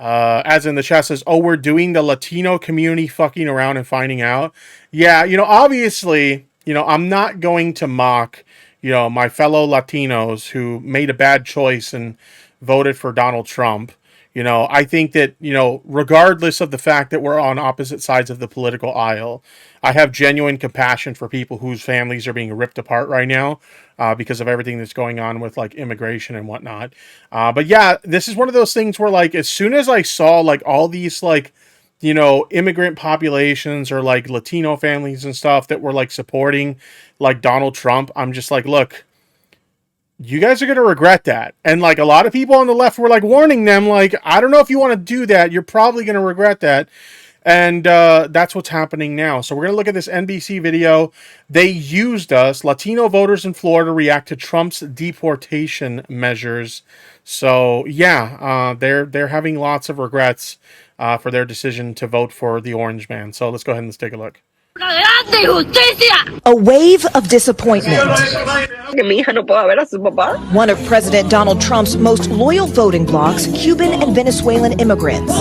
As in the chat says, oh, we're doing the Latino community fucking around and finding out. Yeah, obviously, I'm not going to mock, my fellow Latinos who made a bad choice and voted for Donald Trump. I think that, regardless of the fact that we're on opposite sides of the political aisle, I have genuine compassion for people whose families are being ripped apart right now because of everything that's going on with like immigration and whatnot. But yeah, this is one of those things where like as soon as I saw like all these like, immigrant populations or like Latino families and stuff that were like supporting like Donald Trump, I'm just like, look, you guys are going to regret that. And like a lot of people on the left were like warning them, like, I don't know if you want to do that. You're probably going to regret that. And that's what's happening now. So we're going to look at this NBC video. They used us. Latino voters in Florida react to Trump's deportation measures. So yeah, they're having lots of regrets for their decision to vote for the orange man. So let's go ahead and let's take a look. A wave of disappointment. One of President Donald Trump's most loyal voting blocs, Cuban and Venezuelan immigrants.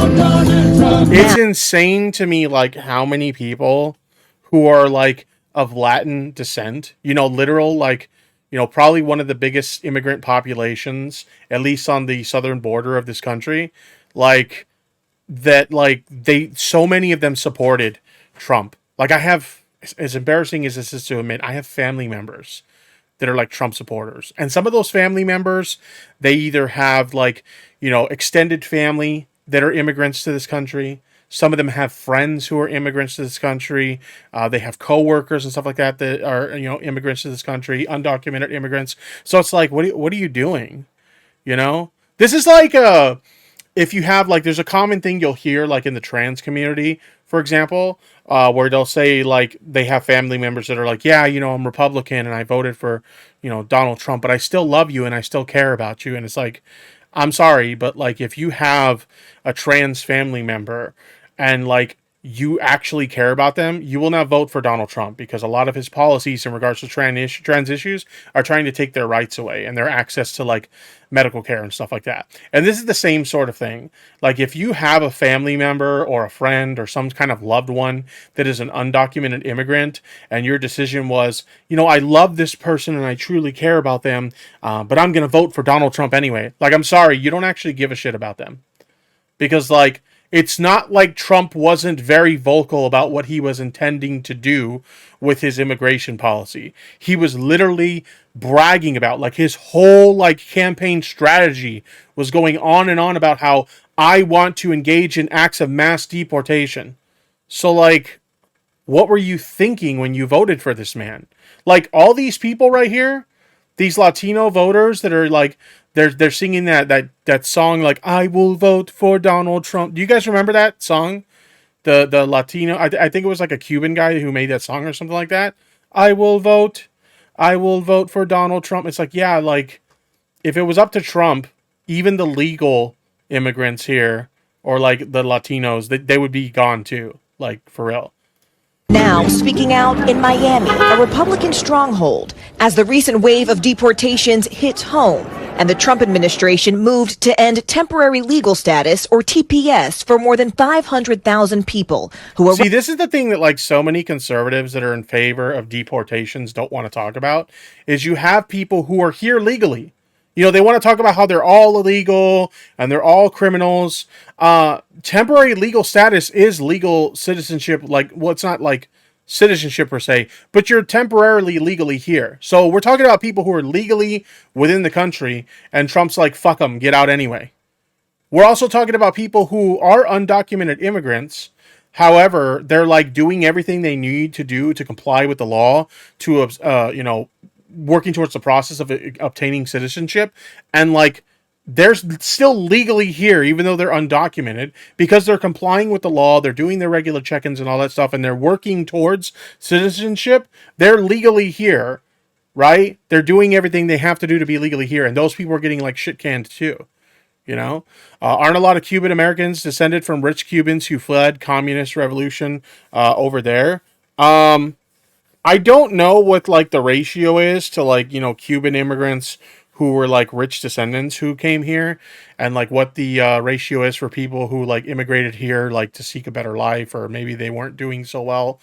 It's insane to me, like, how many people who are, like, of Latin descent, literal, like, probably one of the biggest immigrant populations, at least on the southern border of this country, like, that, like, so many of them supported Trump. Like, I have, as embarrassing as this is to admit, I have family members that are like Trump supporters. And some of those family members, they either have like, extended family that are immigrants to this country. Some of them have friends who are immigrants to this country. They have coworkers and stuff like that that are, immigrants to this country, undocumented immigrants. So it's like, what are you doing? This is like if you have like, there's a common thing you'll hear like in the trans community, for example, where they'll say like they have family members that are like, yeah, I'm Republican and I voted for, Donald Trump, but I still love you and I still care about you. And it's like, I'm sorry, but like if you have a trans family member and like you actually care about them, you will not vote for Donald Trump because a lot of his policies in regards to trans issues are trying to take their rights away and their access to like medical care and stuff like that. And this is the same sort of thing. Like if you have a family member or a friend or some kind of loved one that is an undocumented immigrant and your decision was, I love this person and I truly care about them, but I'm going to vote for Donald Trump anyway. Like, I'm sorry, you don't actually give a shit about them. Because like, it's not like Trump wasn't very vocal about what he was intending to do with his immigration policy. He was literally bragging about like his whole like campaign strategy was going on and on about how I want to engage in acts of mass deportation. So like, what were you thinking when you voted for this man? Like all these people right here, these Latino voters that are like, they're singing that song like I will vote for Donald Trump. Do you guys remember that song? The Latino, I think it was like a Cuban guy who made that song or something like that. I will vote for Donald Trump. It's like, yeah, like if it was up to Trump, even the legal immigrants here or like the Latinos, they would be gone too. Like for real. Now speaking out in Miami, a Republican stronghold, as the recent wave of deportations hits home and the Trump administration moved to end temporary legal status, or TPS, for more than 500,000 people who are... See, this is the thing that like so many conservatives that are in favor of deportations don't want to talk about, is you have people who are here legally. They want to talk about how they're all illegal and they're all criminals. Temporary legal status is legal citizenship. Like, well, it's not like citizenship per se, but you're temporarily legally here. So we're talking about people who are legally within the country and Trump's like, fuck them, get out anyway. We're also talking about people who are undocumented immigrants. However, they're like doing everything they need to do to comply with the law to, working towards the process of obtaining citizenship, and like they're still legally here even though they're undocumented because they're complying with the law, they're doing their regular check-ins and all that stuff, and they're working towards citizenship. They're legally here, right? They're doing everything they have to do to be legally here, and those people are getting like shit canned too. Aren't a lot of Cuban Americans descended from rich Cubans who fled communist revolution over there? I don't know what like the ratio is to like, Cuban immigrants who were like rich descendants who came here, and like what the ratio is for people who like immigrated here like to seek a better life, or maybe they weren't doing so well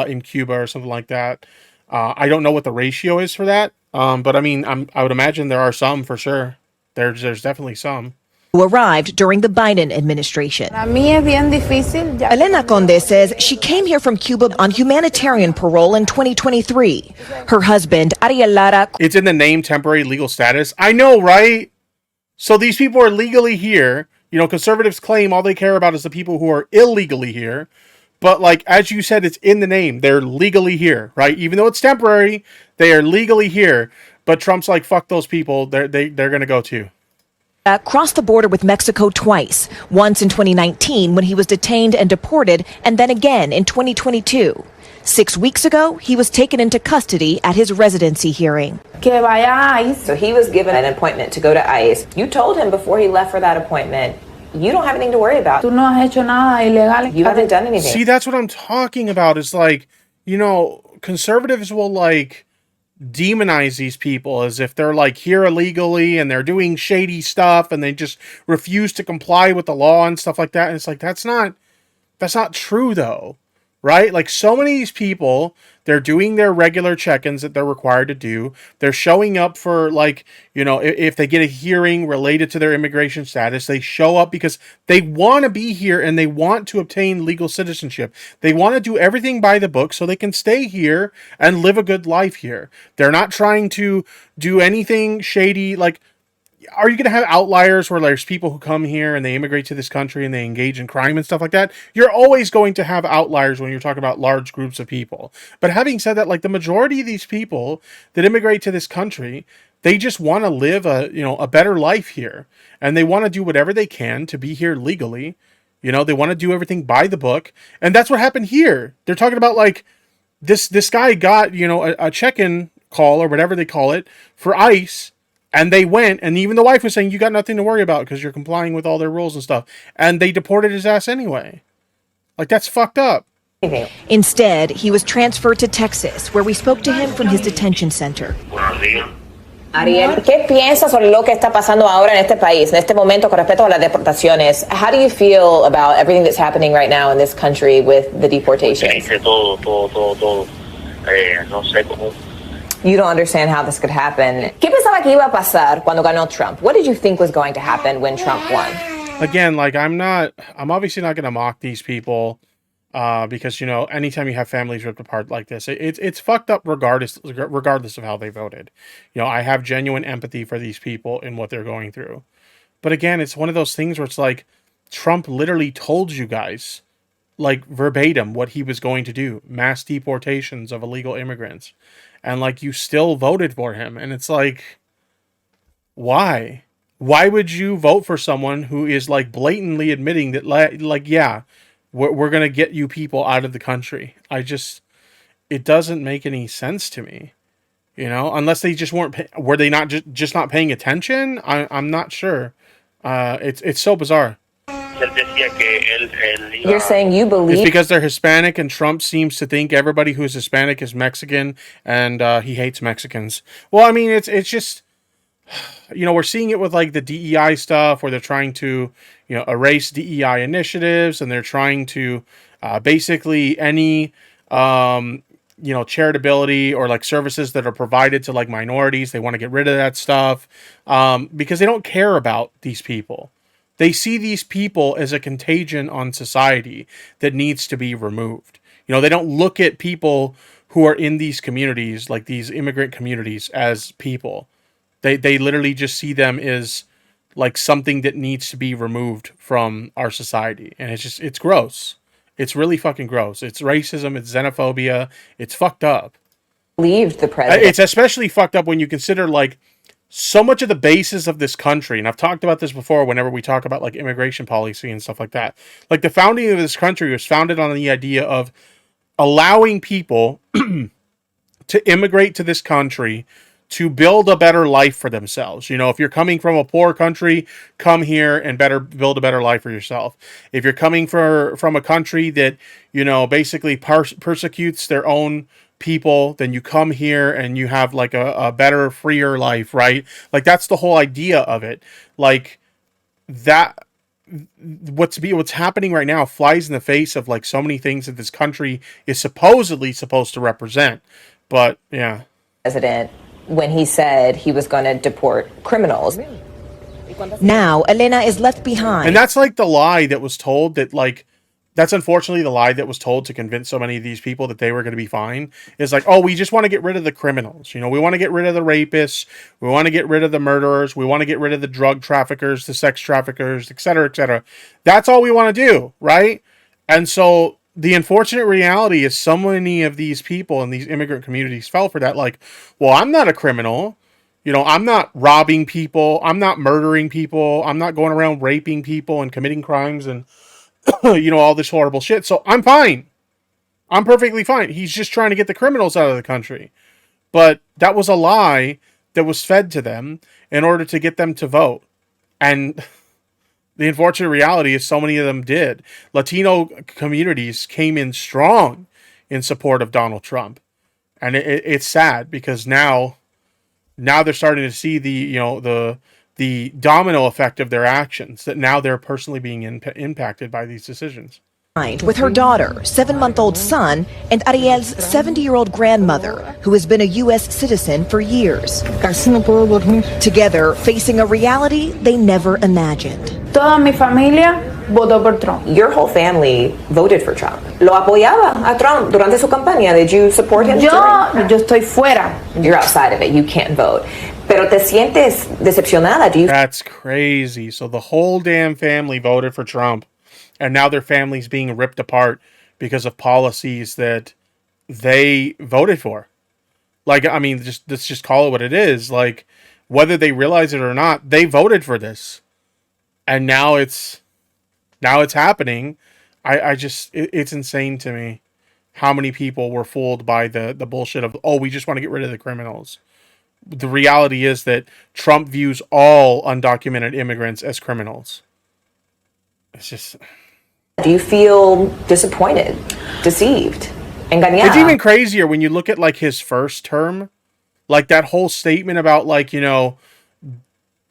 in Cuba or something like that. I don't know what the ratio is for that, but I mean, I would imagine there are some for sure. There's definitely some who arrived during the Biden administration. Elena Conde says she came here from Cuba on humanitarian parole in 2023. Her husband, Ariel Lara. It's in the name temporary legal status. I know, right? So these people are legally here. You know, conservatives claim all they care about is the people who are illegally here. But like, as you said, it's in the name. They're legally here, right? Even though it's temporary, they are legally here. But Trump's like, fuck those people. They're going to go too. Crossed the border with Mexico twice, once in 2019 when he was detained and deported, and then again in 2022. 6 weeks ago, he was taken into custody at his residency hearing. So he was given an appointment to go to ICE. You told him before he left for that appointment, you don't have anything to worry about. You haven't done anything. See, that's what I'm talking about. Is like, you know, conservatives will like demonize these people as if they're like here illegally and they're doing shady stuff and they just refuse to comply with the law and stuff like that. And it's like, that's not true though. Right? Like, so many of these people, they're doing their regular check-ins that they're required to do. They're showing up for, like, you know, if they get a hearing related to their immigration status, they show up because they want to be here and they want to obtain legal citizenship. They want to do everything by the book so they can stay here and live a good life here. They're not trying to do anything shady. Like, are you going to have outliers where there's people who come here and they immigrate to this country and they engage in crime and stuff like that? You're always going to have outliers when you're talking about large groups of people. But having said that, like, the majority of these people that immigrate to this country, they just want to live a better life here. And they want to do whatever they can to be here legally. You know, they want to do everything by the book. And that's what happened here. They're talking about, like, this guy got, you know, a check-in call or whatever they call it for ICE. And they went, and even the wife was saying, you got nothing to worry about because you're complying with all their rules and stuff. And they deported his ass anyway. Like, that's fucked up. Instead, he was transferred to Texas, where we spoke to him from his detention center. Ariel, ¿qué piensas sobre lo que está pasando ahora en este país, en este momento con respecto a las deportaciones? How do you feel about everything that's happening right now in this country with the deportations? No sé cómo. You don't understand how this could happen. ¿Qué pensaba que iba a pasar cuando ganó Trump? What did you think was going to happen when Trump won? Again, like, I'm obviously not going to mock these people because, you know, anytime you have families ripped apart like this, it's fucked up regardless of how they voted. You know, I have genuine empathy for these people and what they're going through. But again, it's one of those things where it's like, Trump literally told you guys, like, verbatim what he was going to do. Mass deportations of illegal immigrants. And, like, you still voted for him. And it's like, why? Why would you vote for someone who is, like, blatantly admitting that, like, yeah, we're going to get you people out of the country? It doesn't make any sense to me. You know, unless they just were they not just not paying attention? I'm not sure. It's so bizarre. You're saying you believe... It's because they're Hispanic, and Trump seems to think everybody who is Hispanic is Mexican, and he hates Mexicans. Well, I mean, it's just, you know, we're seeing it with, like, the DEI stuff, where they're trying to, you know, erase DEI initiatives, and they're trying to basically any, you know, charitability or, like, services that are provided to, like, minorities, they want to get rid of that stuff because they don't care about these people. They see these people as a contagion on society that needs to be removed. You know, they don't look at people who are in these communities, like these immigrant communities, as people. They literally just see them as, like, something that needs to be removed from our society. And it's gross. It's really fucking gross. It's racism. It's xenophobia. It's fucked up. Believed the president. It's especially fucked up when you consider, like, so much of the basis of this country, and I've talked about this before whenever we talk about, like, immigration policy and stuff like that. Like, the founding of this country was founded on the idea of allowing people to immigrate to this country to build a better life for themselves. You know, if you're coming from a poor country, come here and build a better life for yourself. If you're coming from a country that, you know, basically persecutes their own people, then you come here and you have like a better, freer life, right? Like that's the whole idea of it. Like that what's happening right now flies in the face of like so many things that this country is supposedly supposed to represent. But yeah. President, when he said he was going to deport criminals. Now, Elena is left behind. And that's like the lie that was told that like that's unfortunately the lie that was told to convince so many of these people that they were going to be fine. Is like, oh, we just want to get rid of the criminals. You know, we want to get rid of the rapists. We want to get rid of the murderers. We want to get rid of the drug traffickers, the sex traffickers, etc., etc. That's all we want to do, right? And so the unfortunate reality is so many of these people in these immigrant communities fell for that. Like, well, I'm not a criminal. You know, I'm not robbing people. I'm not murdering people. I'm not going around raping people and committing crimes and you know, all this horrible shit. So I'm fine. I'm perfectly fine. He's just trying to get the criminals out of the country. But that was a lie that was fed to them in order to get them to vote. And the unfortunate reality is so many of them did. Latino communities came in strong in support of Donald Trump. And it's sad because now they're starting to see the domino effect of their actions, that now they're personally being impacted by these decisions. With her daughter, 7-month-old son, and Ariel's 70-year-old grandmother, who has been a U.S. citizen for years. Together, facing a reality they never imagined. Toda mi familia votó por Trump. Your whole family voted for Trump. Lo apoyaba a Trump durante su campaña. Did you support him? Yo estoy fuera. You're outside of it. You can't vote. Pero te sientes decepcionada. Do you? That's crazy. So the whole damn family voted for Trump, and now their family's being ripped apart because of policies that they voted for. Like, I mean, let's just call it what it is. Like, whether they realize it or not, they voted for this, and now it's happening. It's insane to me how many people were fooled by the bullshit of, oh, we just want to get rid of the criminals. The reality is that Trump views all undocumented immigrants as criminals. It's just... Do you feel disappointed, deceived, engañada? It's even crazier when you look at like his first term, like that whole statement about like, you know,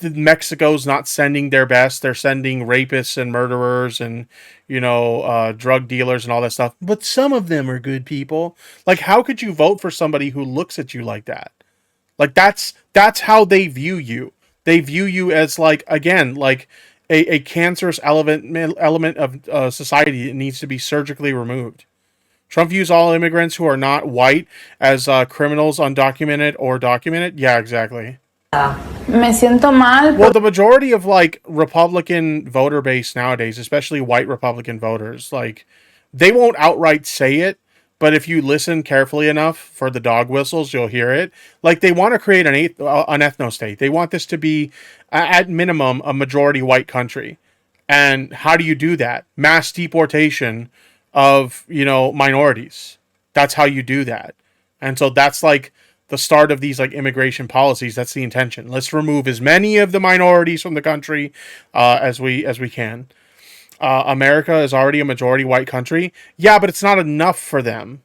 Mexico's not sending their best. They're sending rapists and murderers and, you know, drug dealers and all that stuff. But some of them are good people. Like, how could you vote for somebody who looks at you like that? Like, that's how they view you. They view you as, like, again, like a cancerous element of society that needs to be surgically removed. Trump views all immigrants who are not white as criminals, undocumented or documented. Yeah, exactly. Me siento mal. Well, the majority of, like, Republican voter base nowadays, especially white Republican voters, like, they won't outright say it, but if you listen carefully enough for the dog whistles, you'll hear it. Like, they want to create an ethno-state. They want this to be, at minimum, a majority white country. And how do you do that? Mass deportation of, you know, minorities. That's how you do that. And so that's, like, the start of these, like, immigration policies. That's the intention. Let's remove as many of the minorities from the country as we can. America is already a majority white country. Yeah, but it's not enough for them.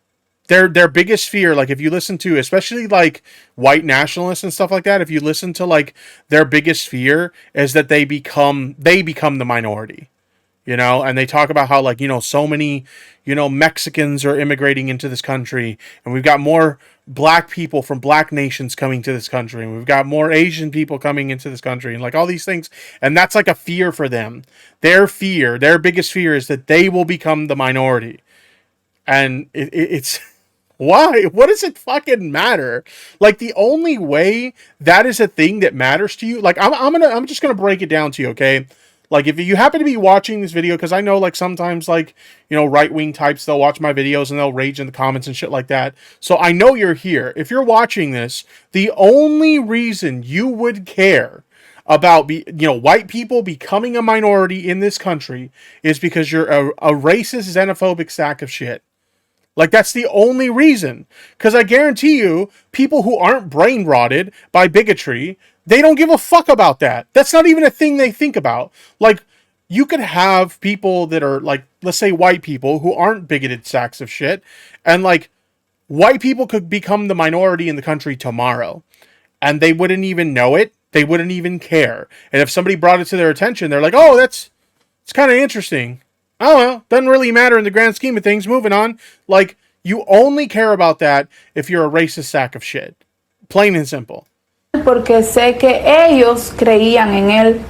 Their biggest fear, like, if you listen to, especially, like, white nationalists and stuff like that, if you listen to, like, their biggest fear is that they become the minority. You know, and they talk about how, like, you know, so many, you know, Mexicans are immigrating into this country, and we've got more black people from black nations coming to this country, and we've got more Asian people coming into this country, and like all these things. And that's like a fear for them. Their biggest fear is that they will become the minority. And it's why? What does it fucking matter? Like, the only way that is a thing that matters to you, like, I'm just gonna break it down to you, okay? Like, if you happen to be watching this video, because I know, like, sometimes, like, you know, right-wing types, they'll watch my videos and they'll rage in the comments and shit like that. So I know you're here. If you're watching this, the only reason you would care about, white people becoming a minority in this country is because you're a racist, xenophobic sack of shit. Like, that's the only reason. Because I guarantee you, people who aren't brain rotted by bigotry, they don't give a fuck about that. That's not even a thing they think about. Like, you could have people that are, like, let's say white people who aren't bigoted sacks of shit, and, like, white people could become the minority in the country tomorrow, and they wouldn't even know it. They wouldn't even care. And if somebody brought it to their attention, they're like, oh, it's kind of interesting. Oh, well, doesn't really matter in the grand scheme of things. Moving on. Like, you only care about that if you're a racist sack of shit. Plain and simple. Porque sé que ellos creían en él.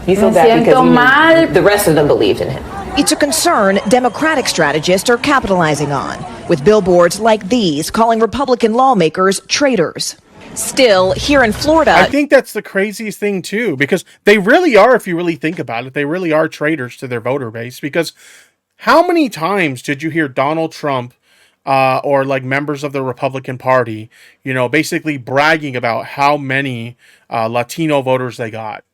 You feel Me bad siento mal. because the rest of them believed in him. It's a concern Democratic strategists are capitalizing on, with billboards like these calling Republican lawmakers traitors. Still, here in Florida, I think that's the craziest thing, too, because they really are, if you really think about it, they really are traitors to their voter base. Because how many times did you hear Donald Trump or like members of the Republican Party, you know, basically bragging about how many Latino voters they got?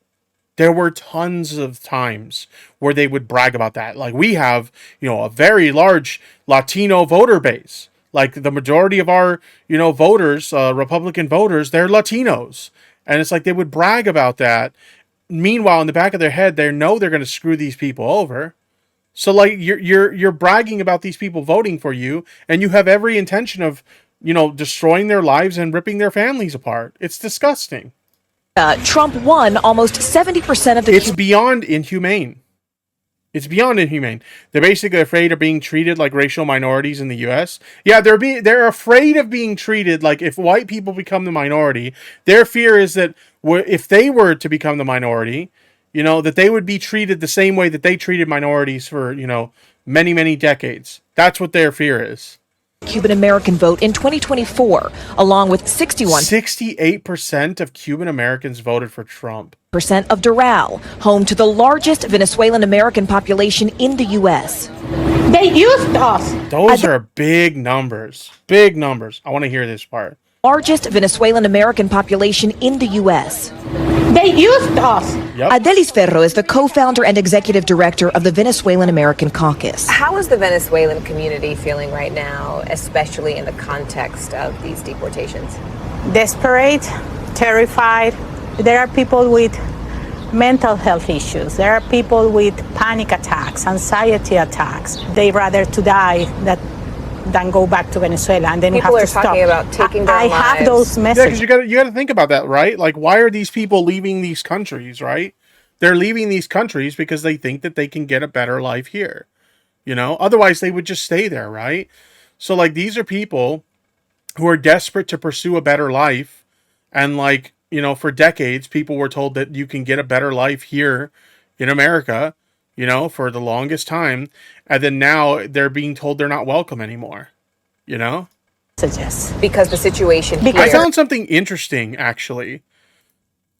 There were tons of times where they would brag about that. Like, we have, you know, a very large Latino voter base. Like, the majority of our, you know, voters, Republican voters, they're Latinos. And it's like they would brag about that. Meanwhile, in the back of their head, they know they're going to screw these people over. So, like, you're bragging about these people voting for you, and you have every intention of, you know, destroying their lives and ripping their families apart. It's disgusting. Trump won almost 70% of the... It's beyond inhumane. It's beyond inhumane. They're basically afraid of being treated like racial minorities in the U.S. Yeah, they're afraid of being treated like, if white people become the minority, their fear is that if they were to become the minority, you know, that they would be treated the same way that they treated minorities for, you know, many, many decades. That's what their fear is. Cuban American vote in 2024, along with 68% of Cuban Americans voted for Trump. percent of Doral, home to the largest Venezuelan American population in the U.S. They used us. Those are big numbers. Big numbers. I want to hear this part. Largest Venezuelan American population in the U.S. They used us. Yep. Adelis Ferro is the co-founder and executive director of the Venezuelan American Caucus. How is the Venezuelan community feeling right now, especially in the context of these deportations? Desperate, terrified. There are people with mental health issues. There are people with panic attacks, anxiety attacks. They rather to die than go back to Venezuela, and then People we have are to stop. talking about taking their I own have lives. those Yeah, messages. because you got to think about that, right? Like, why are these people leaving these countries, right? They're leaving these countries because they think that they can get a better life here. You know, otherwise they would just stay there, right? So, like, these are people who are desperate to pursue a better life, and, like, you know, for decades, people were told that you can get a better life here in America, you know, for the longest time. And then now they're being told they're not welcome anymore, you know? Because the situation here... I found something interesting, actually.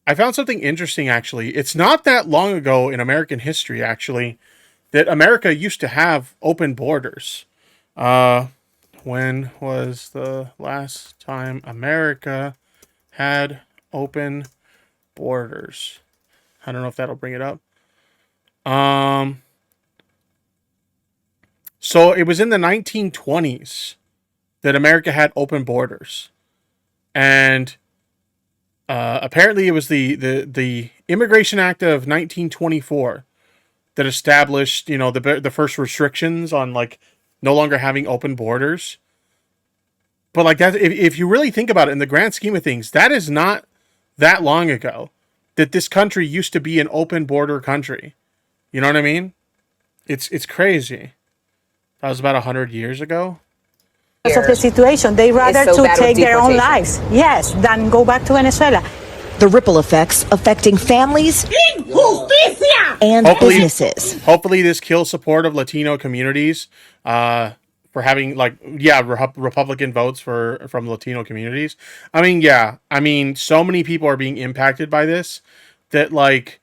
It's not that long ago in American history, actually, that America used to have open borders. When was the last time America had open borders? I don't know if that'll bring it up. So it was in the 1920s that America had open borders, and apparently it was the Immigration Act of 1924 that established, you know, the first restrictions on, like, no longer having open borders. But, like, that, if you really think about it in the grand scheme of things, that is not that long ago that this country used to be an open border country. You know what I mean? It's crazy. That was about 100 years ago. Because of the situation, they rather so to bad with take their own deportation. lives, yes, than go back to Venezuela. The ripple effects affecting families and businesses. Hopefully this kills support of Latino communities for having, like, Republican votes from Latino communities. I mean, so many people are being impacted by this that, like,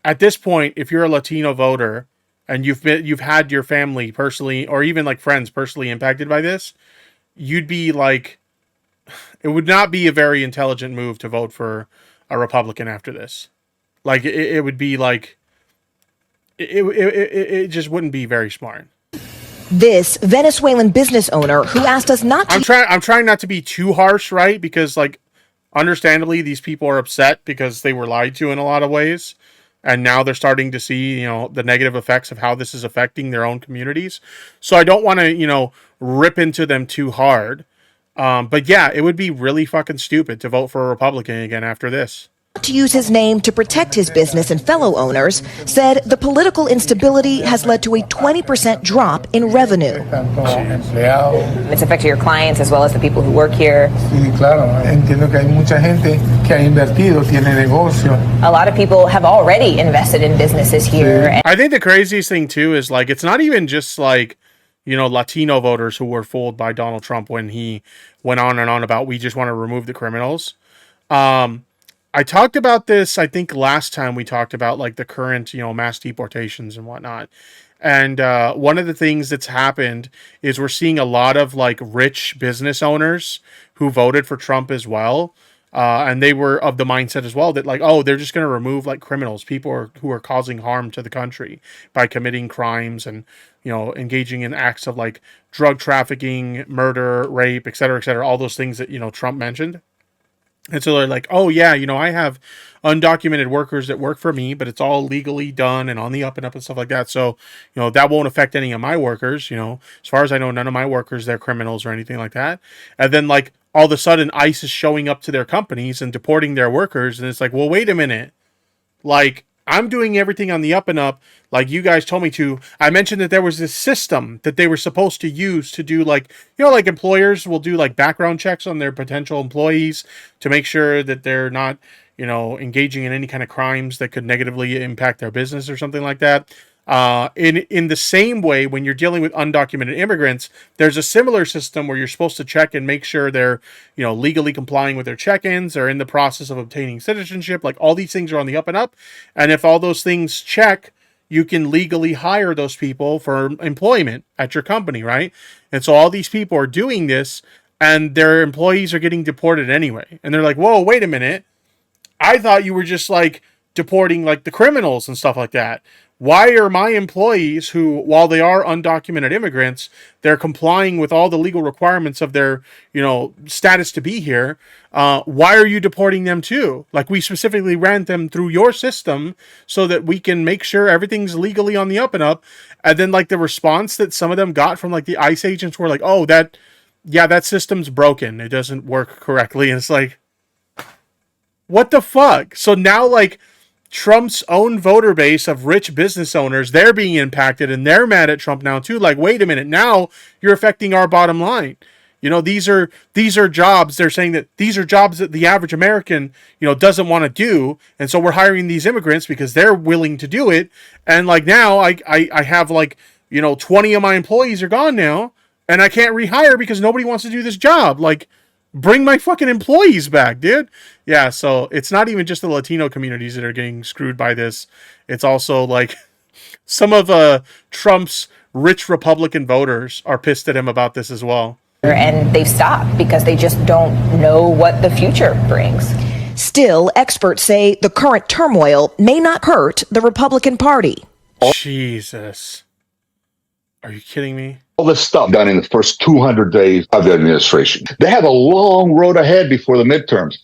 at this point, if you're a Latino voter and you've had your family personally, or even, like, friends personally impacted by this, you'd be like, it would not be a very intelligent move to vote for a Republican after this. Like, it would be like, it just wouldn't be very smart. This Venezuelan business owner who asked us not to... I'm trying not to be too harsh, right? Because, like, understandably, these people are upset because they were lied to in a lot of ways. And now they're starting to see, you know, the negative effects of how this is affecting their own communities. So I don't want to, you know, rip into them too hard. But yeah, it would be really fucking stupid to vote for a Republican again after this. To use his name to protect his business and fellow owners, said the political instability has led to a 20% drop in revenue. It's affected your clients as well as the people who work here. A lot of people have already invested in businesses here. I think the craziest thing too is like, it's not even just like, you know, Latino voters who were fooled by Donald Trump when he went on and on about, we just want to remove the criminals. I talked about this, I think last time we talked about like the current, you know, mass deportations and whatnot. And one of the things that's happened is we're seeing a lot of like rich business owners who voted for Trump as well. And they were of the mindset as well that like, oh, they're just going to remove like criminals, people who are causing harm to the country by committing crimes and, you know, engaging in acts of like drug trafficking, murder, rape, et cetera, all those things that, you know, Trump mentioned. And so they're like, oh, yeah, you know, I have undocumented workers that work for me, but it's all legally done and on the up and up and stuff like that. So, you know, that won't affect any of my workers. You know, as far as I know, none of my workers, they're criminals or anything like that. And then, like, all of a sudden, ICE is showing up to their companies and deporting their workers. And it's like, well, wait a minute. Like, I'm doing everything on the up and up, like you guys told me to. I mentioned that there was this system that they were supposed to use to do like, you know, like employers will do like background checks on their potential employees to make sure that they're not, you know, engaging in any kind of crimes that could negatively impact their business or something like that. In the same way, when you're dealing with undocumented immigrants, there's a similar system where you're supposed to check and make sure they're, you know, legally complying with their check-ins or in the process of obtaining citizenship. Like all these things are on the up and up. And if all those things check, you can legally hire those people for employment at your company, right? And so all these people are doing this and their employees are getting deported anyway. And they're like, whoa, wait a minute. I thought you were just like deporting like the criminals and stuff like that. Why are my employees who, while they are undocumented immigrants, they're complying with all the legal requirements of their, you know, status to be here? Why are you deporting them too? Like we specifically ran them through your system so that we can make sure everything's legally on the up and up. And then like the response that some of them got from like the ICE agents were like, oh, that system's broken. It doesn't work correctly. And it's like, what the fuck? So now like Trump's own voter base of rich business owners, they're being impacted and they're mad at Trump now too. Like, wait a minute, now you're affecting our bottom line. You know, these are jobs. They're saying that these are jobs that the average American, you know, doesn't want to do. And so we're hiring these immigrants because they're willing to do it. And like now I have like, you know, 20 of my employees are gone now and I can't rehire because nobody wants to do this job. Like, bring my fucking employees back, dude. Yeah, so it's not even just the Latino communities that are getting screwed by this. It's also like some of Trump's rich Republican voters are pissed at him about this as well. And they've stopped because they just don't know what the future brings. Still, experts say the current turmoil may not hurt the Republican Party. Jesus. Are you kidding me? All this stuff done in the first 200 days of the administration. They have a long road ahead before the midterms.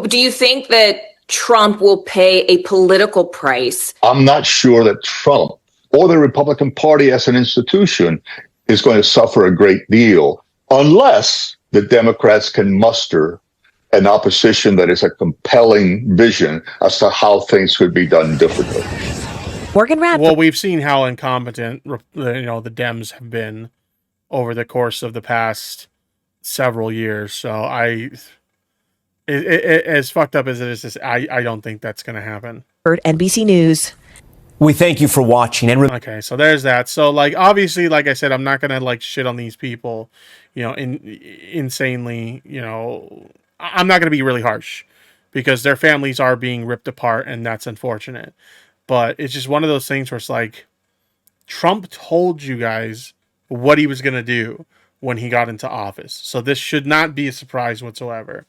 Do you think that Trump will pay a political price? I'm not sure that Trump or the Republican Party as an institution is going to suffer a great deal unless the Democrats can muster an opposition that is a compelling vision as to how things could be done differently. Morgan Radford. Well, we've seen how incompetent, you know, the Dems have been over the course of the past several years. So as fucked up as it is, I don't think that's going to happen. NBC News. We thank you for watching. Okay, so there's that. So like, obviously, like I said, I'm not going to like shit on these people, you know, insanely, you know, I'm not going to be really harsh because their families are being ripped apart and that's unfortunate. But it's just one of those things where it's like, Trump told you guys what he was going to do when he got into office. So this should not be a surprise whatsoever.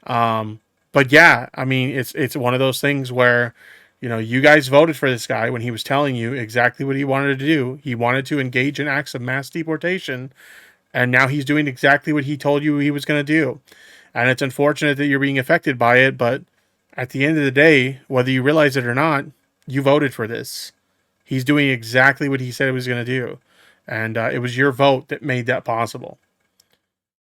But yeah, I mean, it's one of those things where, you know, you guys voted for this guy when he was telling you exactly what he wanted to do. He wanted to engage in acts of mass deportation. And now he's doing exactly what he told you he was going to do. And it's unfortunate that you're being affected by it. But at the end of the day, whether you realize it or not, you voted for this. He's doing exactly what he said he was going to do. And it was your vote that made that possible.